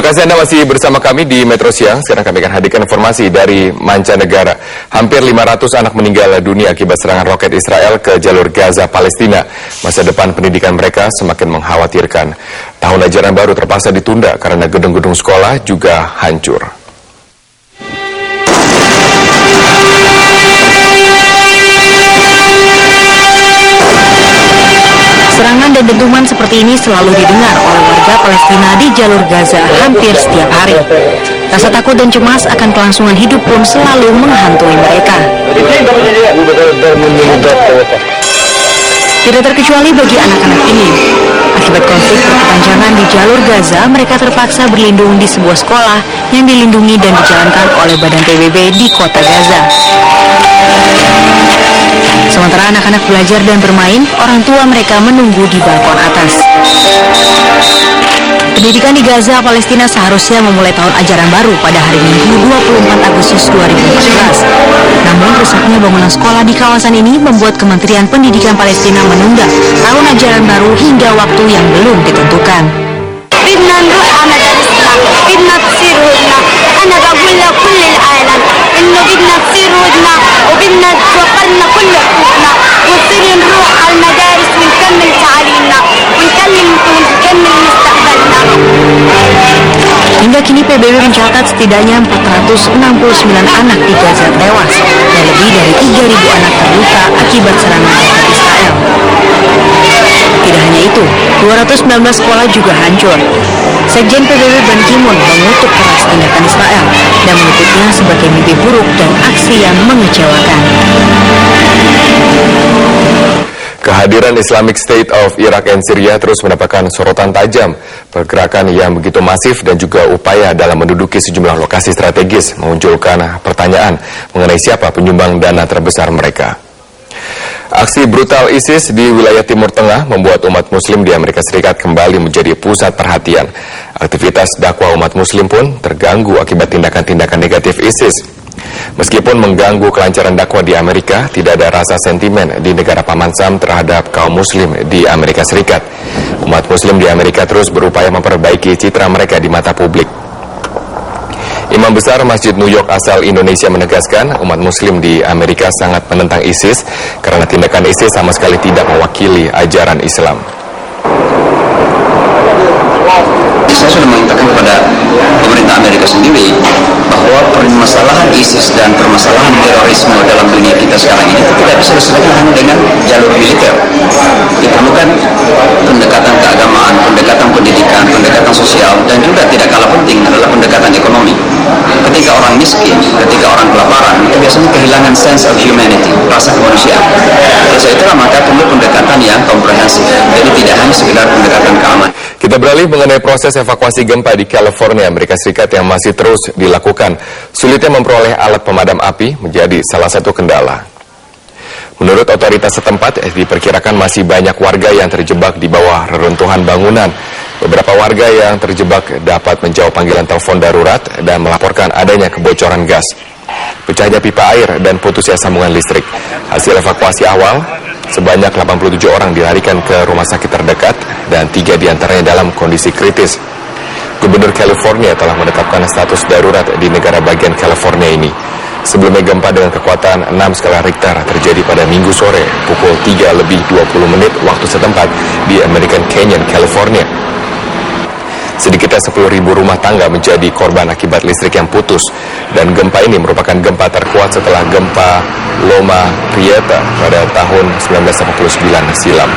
kasih Anda masih bersama kami di Metro Siang. Sekarang kami akan hadirkan informasi dari mancanegara. Hampir 500 anak meninggal dunia akibat serangan roket Israel ke jalur Gaza, Palestina. Masa depan pendidikan mereka semakin mengkhawatirkan. Tahun ajaran baru terpaksa ditunda karena gedung-gedung sekolah juga hancur. Serangan dan dentuman seperti ini selalu didengar oleh warga Palestina di jalur Gaza hampir setiap hari. Rasa takut dan cemas akan kelangsungan hidup pun selalu menghantui mereka. Tidak terkecuali bagi anak-anak ini. Akibat konflik berkepanjangan di jalur Gaza, mereka terpaksa berlindung di sebuah sekolah yang dilindungi dan dijalankan oleh Badan PBB di kota Gaza. Sementara anak-anak belajar dan bermain, orang tua mereka menunggu di balkon atas. Pendidikan di Gaza, Palestina seharusnya memulai tahun ajaran baru pada hari Minggu 24 Agustus 2014. Namun rusaknya bangunan sekolah di kawasan ini membuat Kementerian Pendidikan Palestina menunda tahun ajaran baru hingga waktu yang belum ditentukan. Hingga kini PBB mencatat setidaknya 469 anak di Gaza tewas dan lebih dari 3.000 anak terluka akibat serangan roket Israel. Tidak hanya itu, 219 sekolah juga hancur. Sekjen PBB Ban Ki-moon mengutuk keras tindakan Israel dan menyebutnya sebagai mimpi buruk dan aksi yang mengecewakan. Kehadiran Islamic State of Iraq and Syria terus mendapatkan sorotan tajam. Pergerakan yang begitu masif dan juga upaya dalam menduduki sejumlah lokasi strategis memunculkan pertanyaan mengenai siapa penyumbang dana terbesar mereka. Aksi brutal ISIS di wilayah Timur Tengah membuat umat muslim di Amerika Serikat kembali menjadi pusat perhatian. Aktivitas dakwah umat muslim pun terganggu akibat tindakan-tindakan negatif ISIS. Meskipun mengganggu kelancaran dakwah di Amerika, tidak ada rasa sentimen di negara Paman Sam terhadap kaum muslim di Amerika Serikat. Umat muslim di Amerika terus berupaya memperbaiki citra mereka di mata publik. Imam besar Masjid New York asal Indonesia menegaskan umat muslim di Amerika sangat menentang ISIS karena tindakan ISIS sama sekali tidak mewakili ajaran Islam. Saya sudah mengatakan kepada pemerintah Amerika sendiri bahwa permasalahan ISIS dan permasalahan terorisme dalam dunia kita sekarang ini tidak bisa diselesaikan hanya dengan jalur militer. Diperlukan pendekatan keagamaan, pendekatan pendidikan, pendekatan sosial, dan juga tidak kalah penting adalah pendekatan ekonomi. Ketika orang miskin, ketika orang kelaparan, itu biasanya kehilangan sense of humanity, rasa kemanusiaan. Oleh sebab itulah maka perlu pendekatan yang komprehensif. Jadi tidak hanya sekedar pendekatan keamanan. Kita beralih mengenai proses evakuasi gempa di California, Amerika Serikat yang masih terus dilakukan. Sulitnya memperoleh alat pemadam api menjadi salah satu kendala. Menurut otoritas setempat, diperkirakan masih banyak warga yang terjebak di bawah reruntuhan bangunan. Beberapa warga yang terjebak dapat menjawab panggilan telepon darurat dan melaporkan adanya kebocoran gas, pecahnya pipa air, dan putusnya sambungan listrik. Hasil evakuasi awal, sebanyak 87 orang dilarikan ke rumah sakit terdekat dan 3 diantaranya dalam kondisi kritis. Gubernur California telah menetapkan status darurat di negara bagian California ini. Sebelumnya gempa dengan kekuatan 6 skala Richter terjadi pada Minggu sore pukul 3:20 waktu setempat di American Canyon, California. Sedikitnya 10.000 rumah tangga menjadi korban akibat listrik yang putus, dan gempa ini merupakan gempa terkuat setelah gempa Loma Prieta pada tahun 1989 silam.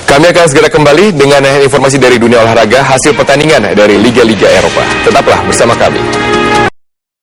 Kami akan segera kembali dengan informasi dari dunia olahraga, hasil pertandingan dari Liga-Liga Eropa. Tetaplah bersama kami.